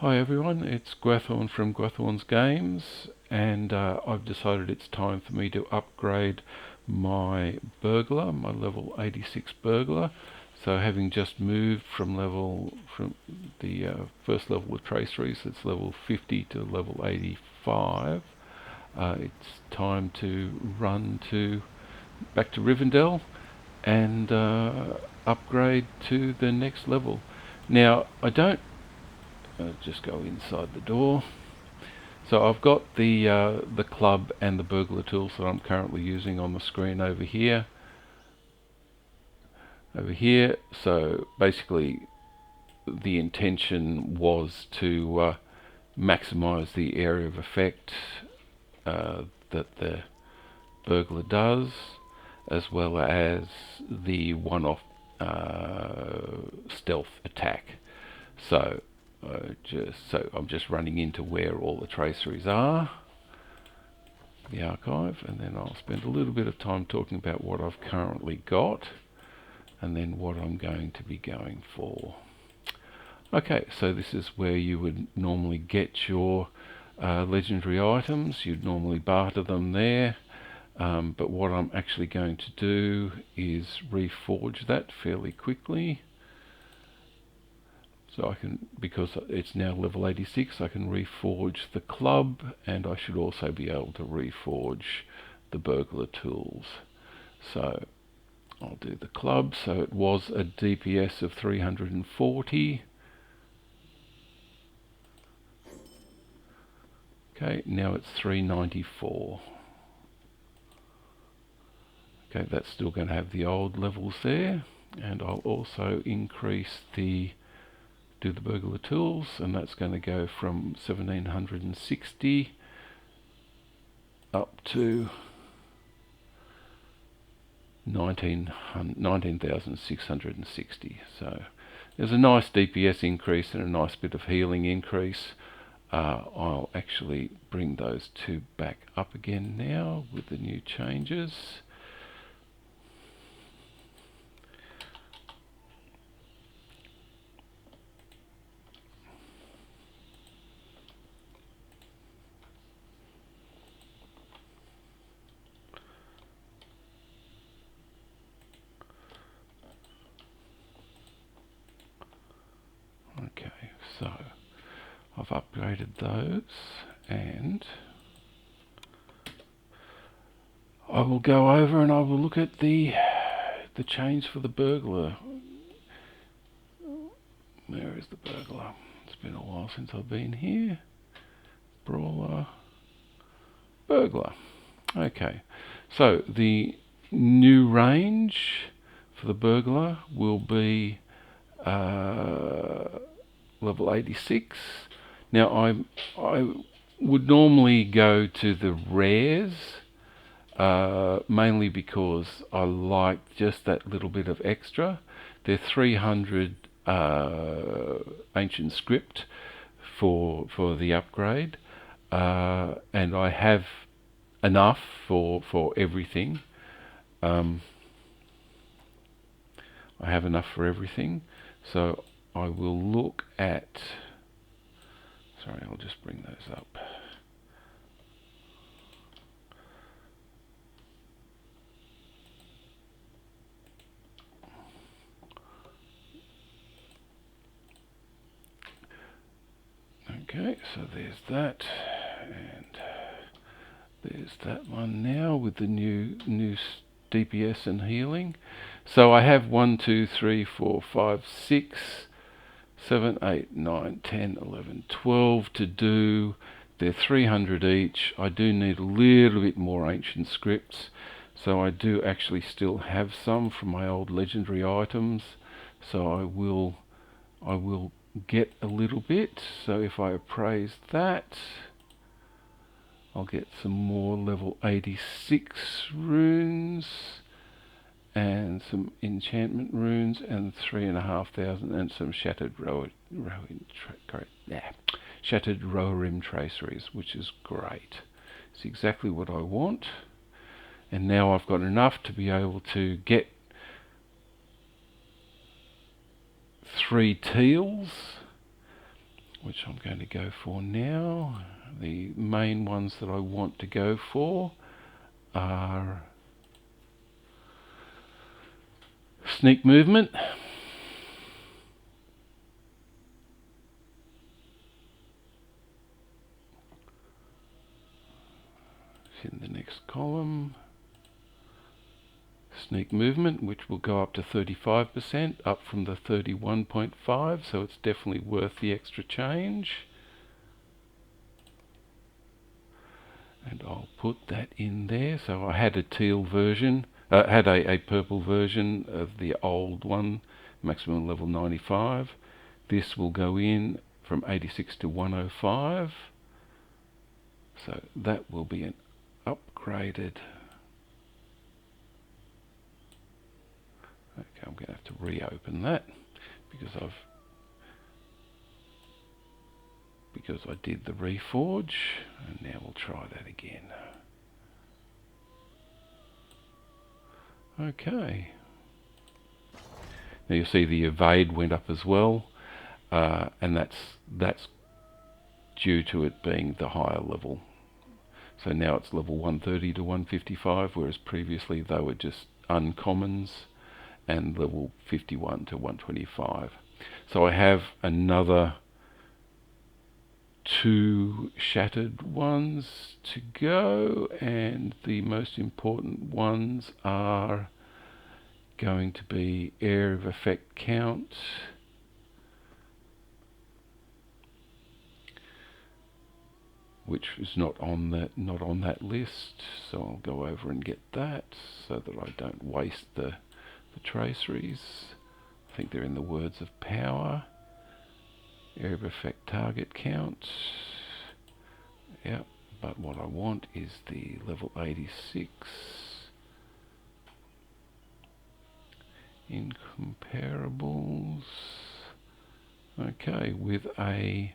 Hi everyone, it's Gwathorn from Gwathorn's Games, and I've decided it's time for me to upgrade my burglar, my level 86 burglar. So having just moved from the first level of traceries, it's level 50 to level 85, it's time to run back to Rivendell and upgrade to the next level. Now I don't just go inside the door. So I've got the club and the burglar tools that I'm currently using on the screen over here. So basically the intention was to maximize the area of effect that the burglar does, as well as the one-off stealth attack. So I'm just running into where all the traceries are, the archive, and then I'll spend a little bit of time talking about what I've currently got and then what I'm going to be going for. Okay, so this is where you would normally get your legendary items. You'd normally barter them there, but what I'm actually going to do is reforge that fairly quickly. So I can, because it's now level 86, I can reforge the club, and I should also be able to reforge the burglar tools. So I'll do the club. So it was a DPS of 340. Okay, now it's 394. Okay, that's still going to have the old levels there, and I'll also increase do the burglar tools, and that's going to go from 1760 up to 19,660. So there's a nice DPS increase and a nice bit of healing increase. I'll actually bring those two back up again now with the new changes. Okay, so I've upgraded those, and I will go over and I will look at the change for the burglar. Where is the burglar? It's been a while since I've been here. Brawler, burglar. Okay, so the new range for the burglar will be level 86. Now I would normally go to the rares, mainly because I like just that little bit of extra. They're 300 ancient script for the upgrade, and I have enough for everything. I have enough for everything, so I will look at, sorry, I'll just bring those up. Okay, so there's that, and there's that one now with the new DPS and healing. So I have 1, 2, 3, 4, 5, 6, 7, 8, 9, 10, 11, 12 to do. They're 300 each. I do need a little bit more ancient scripts, so I do actually still have some from my old legendary items, so I will get a little bit. So if I appraise that, I'll get some more level 86 runes and some enchantment runes and 3,500 and some shattered shattered Rohirrim traceries, which is great. It's exactly what I want. And now I've got enough to be able to get 3 teals which I'm going to go for now. The main ones that I want to go for are sneak movement, in the next column, sneak movement, which will go up to 35%, up from the 31.5, so it's definitely worth the extra change. And I'll put that in there. So I had a teal version, had a purple version of the old one, maximum level 95. This will go in from 86 to 105. So that will be an upgraded. Okay, I'm going to have to reopen that because I did the reforge, and now we'll try that again. Okay. Now you'll see the evade went up as well, and that's due to it being the higher level. So now it's level 130 to 155, whereas previously they were just uncommons and level 51 to 125. So I have another 2 shattered ones to go, and the most important ones are going to be area of effect count, which is not on that list, so I'll go over and get that so that I don't waste the traceries. I think they're in the words of power. Area of effect target count. Yep, but what I want is the level 86 in comparables. Okay, with a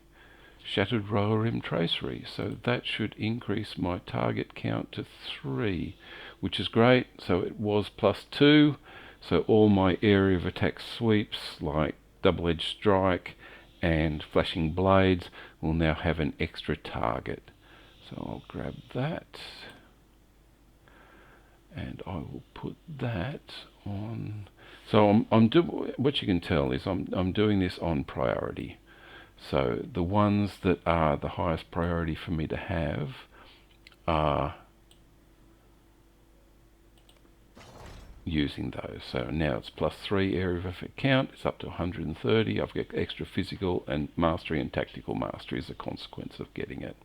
shattered roller rim tracery, so that should increase my target count to 3, which is great. So it was +2, so all my area of attack sweeps like double-edged strike and flashing blades will now have an extra target. So I'll grab that and I will put that on. So what you can tell is I'm doing this on priority. So the ones that are the highest priority for me to have are using those. So now it's +3 area of effect count, it's up to 130. I've got extra physical and mastery and tactical mastery as a consequence of getting it.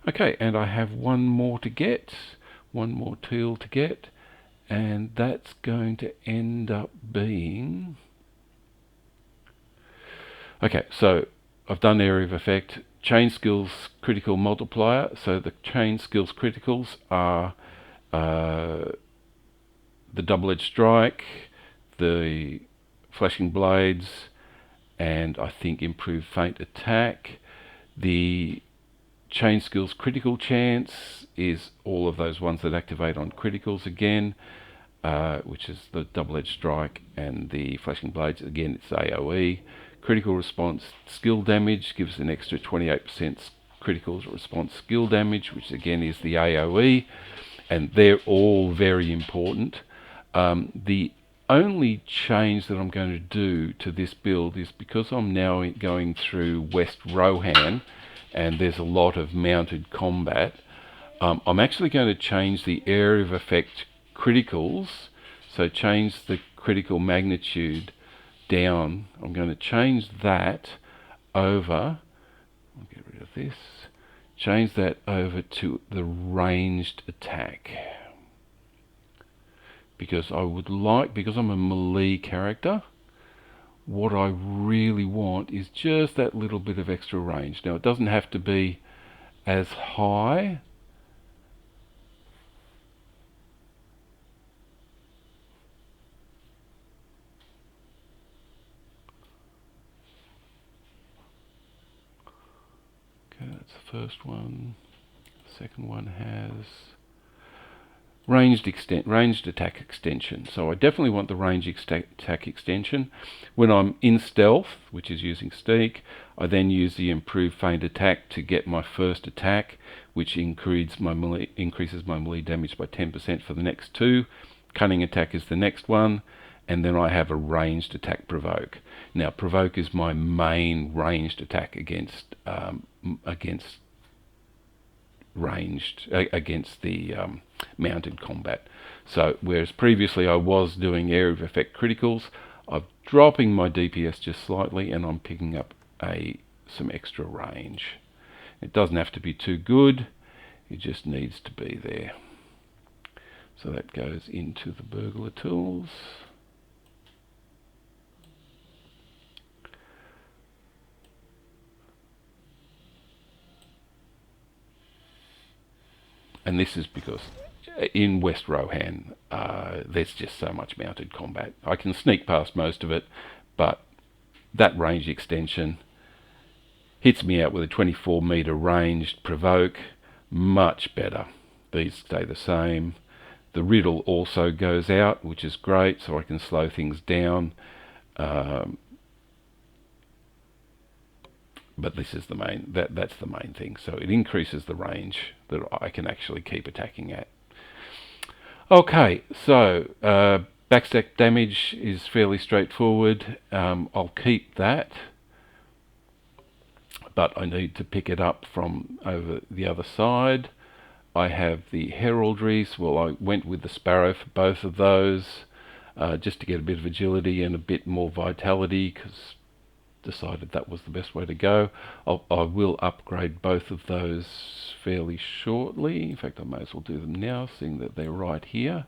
Okay, and I have one more to get, one more tool to get, and that's going to end up being... Okay, so I've done area of effect, chain skills critical multiplier. So the chain skills criticals are the double-edged strike, the flashing blades, and I think improved feint attack. The chain skills critical chance is all of those ones that activate on criticals again, which is the double-edged strike and the flashing blades. Again, it's AoE. Critical response skill damage gives an extra 28% critical response skill damage, which again is the AoE, and they're all very important. The only change that I'm going to do to this build is because I'm now going through West Rohan and there's a lot of mounted combat, I'm actually going to change the area of effect criticals, so change the critical magnitude down. I'm going to change that over, I'll get rid of this, change that over to the ranged attack. Because I would like, because I'm a melee character, what I really want is just that little bit of extra range. Now it doesn't have to be as high, okay, that's the first one. The second one has ranged attack extension. So I definitely want the ranged attack extension. When I'm in stealth, which is using sneak, I then use the improved feint attack to get my first attack, which increases my melee damage by 10% for the next 2. Cunning attack is the next one, and then I have a ranged attack provoke. Now provoke is my main ranged attack against the mounted combat. So whereas previously I was doing area of effect criticals, I'm dropping my DPS just slightly and I'm picking up some extra range. It doesn't have to be too good, it just needs to be there. So that goes into the burglar tools. And this is because in West Rohan, there's just so much mounted combat. I can sneak past most of it, but that range extension hits me out with a 24-meter ranged provoke. Much better. These stay the same. The riddle also goes out, which is great, so I can slow things down. But this is the main, that's the main thing. So it increases the range that I can actually keep attacking at. Okay, so backstack damage is fairly straightforward. I'll keep that, but I need to pick it up from over the other side. I have the heraldries. Well, I went with the sparrow for both of those, just to get a bit of agility and a bit more vitality, because decided that was the best way to go. I will upgrade both of those fairly shortly. In fact, I may as well do them now, seeing that they're right here.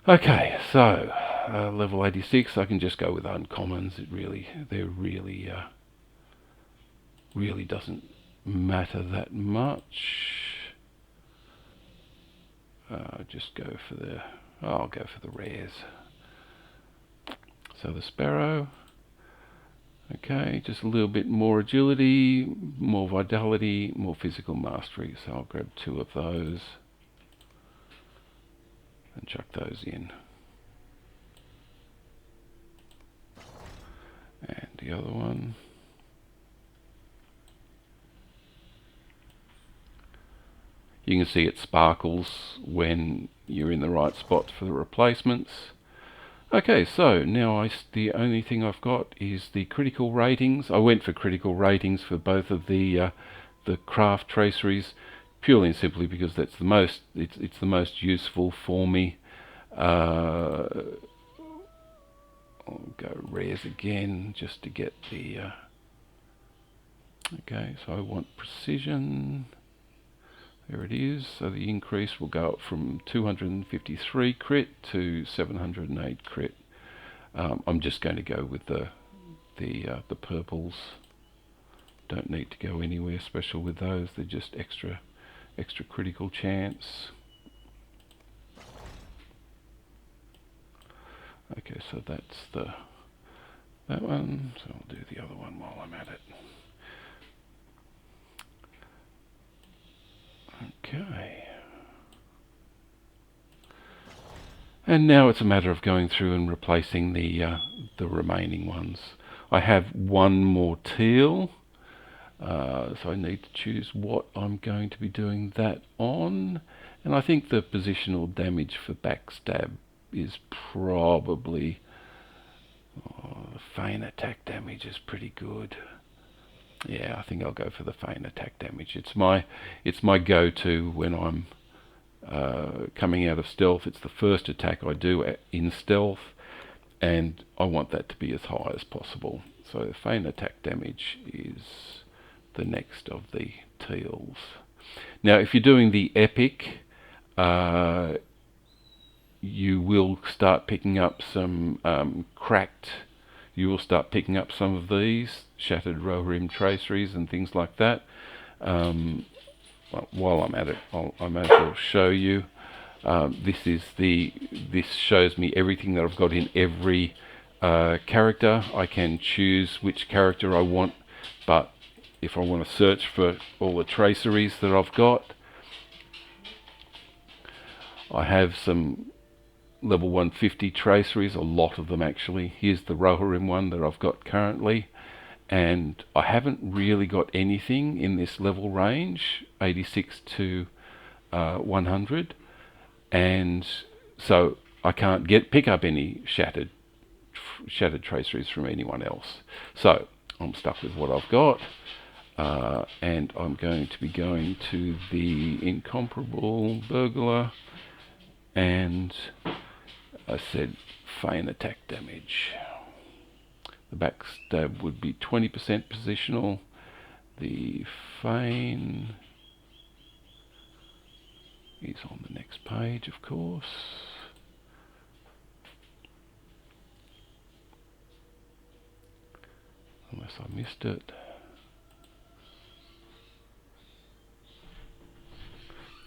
Okay, so level 86, I can just go with uncommons. Really doesn't matter that much. Just go for the, I'll go for the rares. So the sparrow. Okay, just a little bit more agility, more vitality, more physical mastery. So I'll grab 2 of those and chuck those in. And the other one. You can see it sparkles when you're in the right spot for the replacements. Okay, so now the only thing I've got is the critical ratings. I went for critical ratings for both of the craft traceries, purely and simply because that's the most it's the most useful for me. I'll go rares again just to get the. Okay, so I want precision. There it is. So the increase will go up from 253 crit to 708 crit. I'm just going to go with the purples. Don't need to go anywhere special with those. They're just extra critical chance. Okay, so that's that one. So I'll do the other one while I'm at it. Okay. And now it's a matter of going through and replacing the remaining ones. I have one more teal, so I need to choose what I'm going to be doing that on. And I think the positional damage for backstab is probably, the feint attack damage is pretty good. Yeah, I think I'll go for the feint attack damage. It's my go-to when I'm coming out of stealth. It's the first attack I do in stealth, and I want that to be as high as possible. So the feint attack damage is the next of the teals. Now, if you're doing the epic, you will start picking up some cracked. You will start picking up some of these shattered row rim traceries and things like that. Well, while I'm at it, I may as well show you. This shows me everything that I've got in every character. I can choose which character I want, but if I want to search for all the traceries that I've got, I have some level 150 traceries, a lot of them actually. Here's the Rohirrim one that I've got currently, and I haven't really got anything in this level range, 86 to 100, and so I can't pick up any shattered traceries from anyone else. So I'm stuck with what I've got, and I'm going to be going to the incomparable burglar, and I said feign attack damage. The backstab would be 20% positional. The feign is on the next page, of course. Unless I missed it.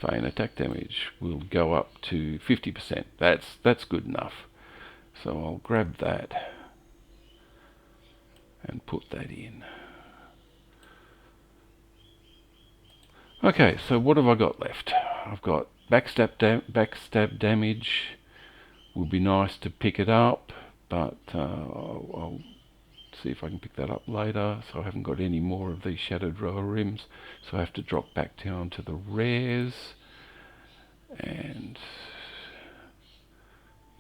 Feign attack damage will go up to 50%. That's good enough. So I'll grab that and put that in. Okay, so what have I got left? I've got backstab damage. Would be nice to pick it up, but I'll see if I can pick that up later. So I haven't got any more of these shattered Rohirrims, so I have to drop back down to the rares. And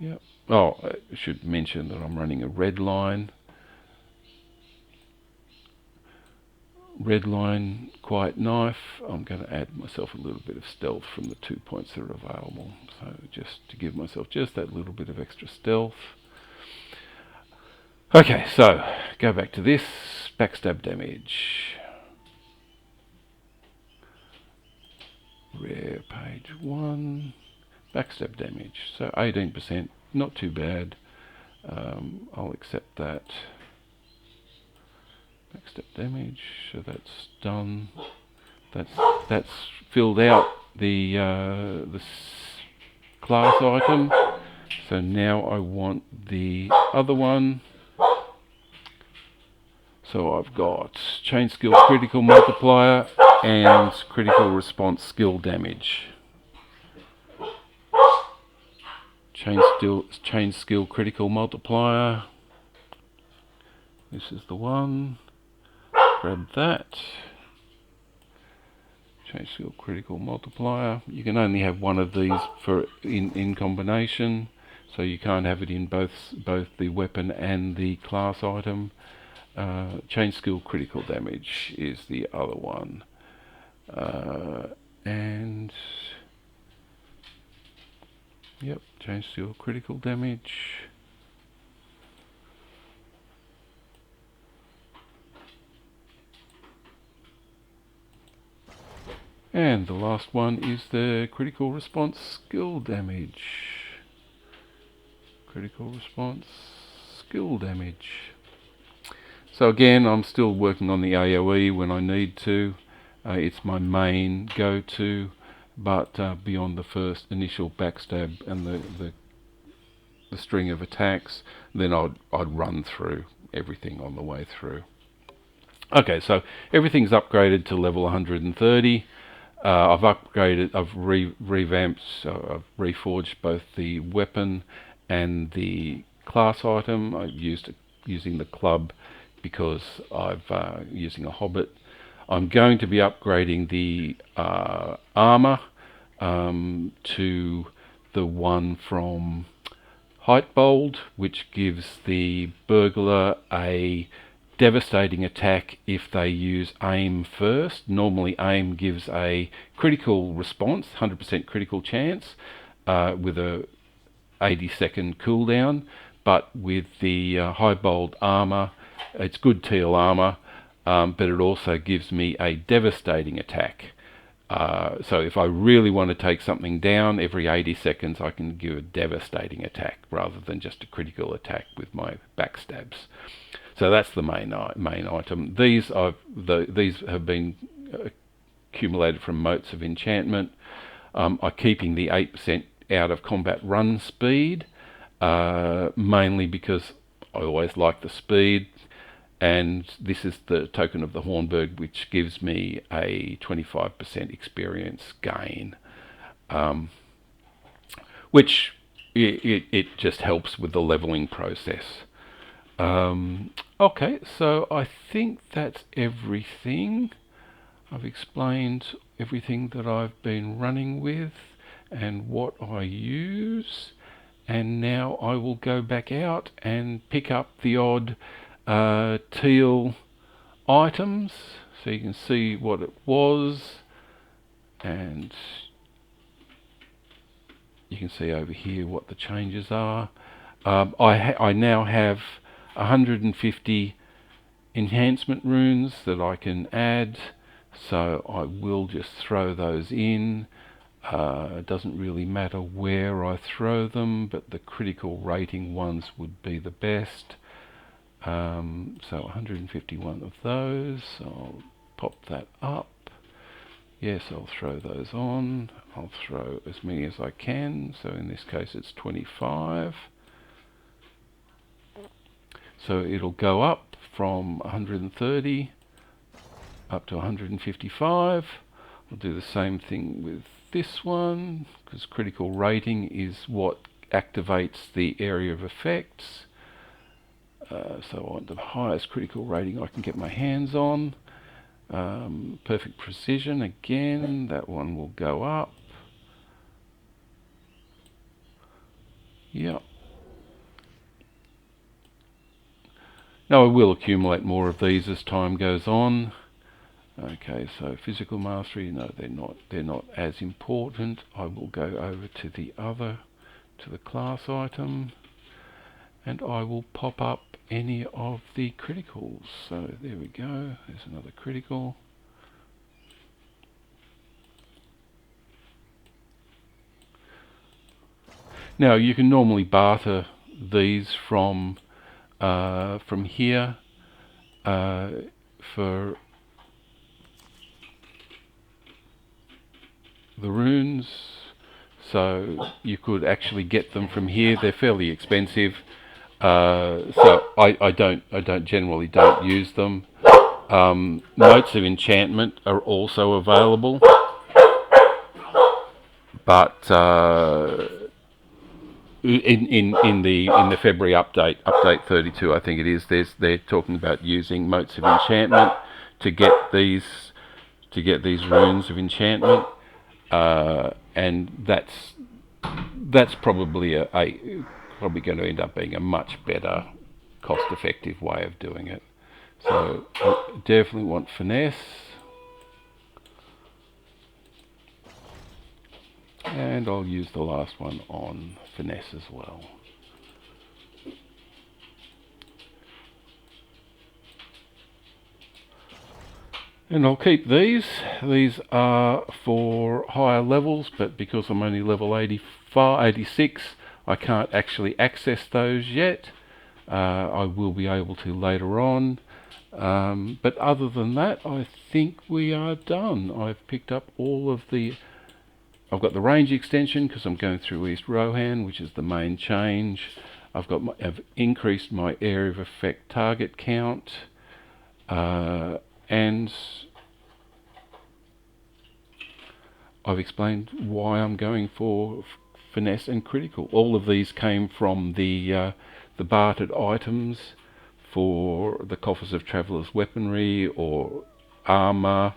yep. Oh, I should mention that I'm running a redline. Redline quiet knife. I'm going to add myself a little bit of stealth from the 2 points that are available. So just to give myself just that little bit of extra stealth. Okay, so go back to this. Backstab damage. Rare page 1. Backstab damage. So 18%. Not too bad. I'll accept that. Backstab damage. So that's done. That's filled out the class item. So now I want the other one. So I've got chain skill critical multiplier and critical response skill damage. Chain skill critical multiplier. This is the one. Grab that. Chain skill critical multiplier. You can only have one of these for in combination, so you can't have it in both the weapon and the class item. Chain skill critical damage is the other one, and yep, chain skill critical damage. And the last one is the critical response skill damage. Critical response skill damage. So again, I'm still working on the AoE when I need to. It's my main go-to, but beyond the first initial backstab and the string of attacks, then I'd run through everything on the way through. Okay, so everything's upgraded to level 130. I've revamped, I've reforged both the weapon and the class item. I've using the club because I'm using a hobbit. I'm going to be upgrading the armor to the one from Heightbold, which gives the burglar a devastating attack if they use aim first. Normally aim gives a critical response, 100% critical chance, with a 80-second cooldown, but with the Heightbold armor, it's good teal armor, but it also gives me a devastating attack. So if I really want to take something down, every 80 seconds I can give a devastating attack rather than just a critical attack with my backstabs. So that's the main item. These have been accumulated from motes of enchantment. I'm keeping the 8% out of combat run speed, mainly because I always like the speed, and this is the token of the Hornberg, which gives me a 25% experience gain. which it just helps with the leveling process. Okay, so I think that's everything. I've explained everything that I've been running with and what I use, and now I will go back out and pick up the odd teal items so you can see what it was, and you can see over here what the changes are. I now have 150 enhancement runes that I can add, so I will just throw those in. It doesn't really matter where I throw them, but the critical rating ones would be the best. So 151 of those. I'll pop that up. Yes, I'll throw those on. I'll throw as many as I can. So in this case it's 25. So it'll go up from 130 up to 155. I'll do the same thing with this one, because critical rating is what activates the area of effects. So I want the highest critical rating I can get my hands on. Perfect precision, again, that one will go up. Yep. Now I will accumulate more of these as time goes on. Okay, so physical mastery, no, they're not as important. I will go over to the class item, and I will pop up any of the criticals. So there we go, there's another critical. Now you can normally barter these from here for the runes, so you could actually get them from here. They're fairly expensive, so I generally don't use them. Notes of enchantment are also available, but in the February update 32, I think it is, they're talking about using motes of enchantment to get these runes of enchantment, and that's probably probably going to end up being a much better cost-effective way of doing it. So I definitely want finesse, and I'll use the last one on finesse as well. And I'll keep these. These are for higher levels, but because I'm only level 86, I can't actually access those yet. I will be able to later on. But other than that, I think we are done. I've picked up all of the... I've got the range extension because I'm going through East Rohan, which is the main change. I've increased my area of effect target count, and I've explained why I'm going for finesse and critical. All of these came from the bartered items for the coffers of Traveller's Weaponry or armor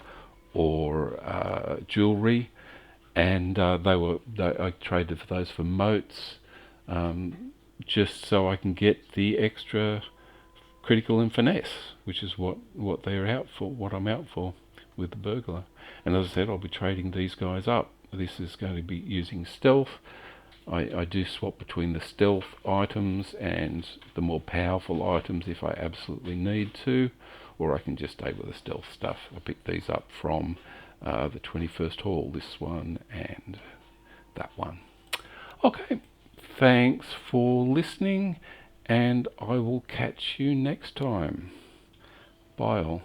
or jewelry, and I traded for those for motes, just so I can get the extra critical and finesse, which is what they're out for, what I'm out for with the burglar. And as I said, I'll be trading these guys up. This is going to be using stealth. I do swap between the stealth items and the more powerful items if I absolutely need to, or I can just stay with the stealth stuff. I picked these up from the 21st Hall, this one and that one. Okay, thanks for listening, and I will catch you next time. Bye all.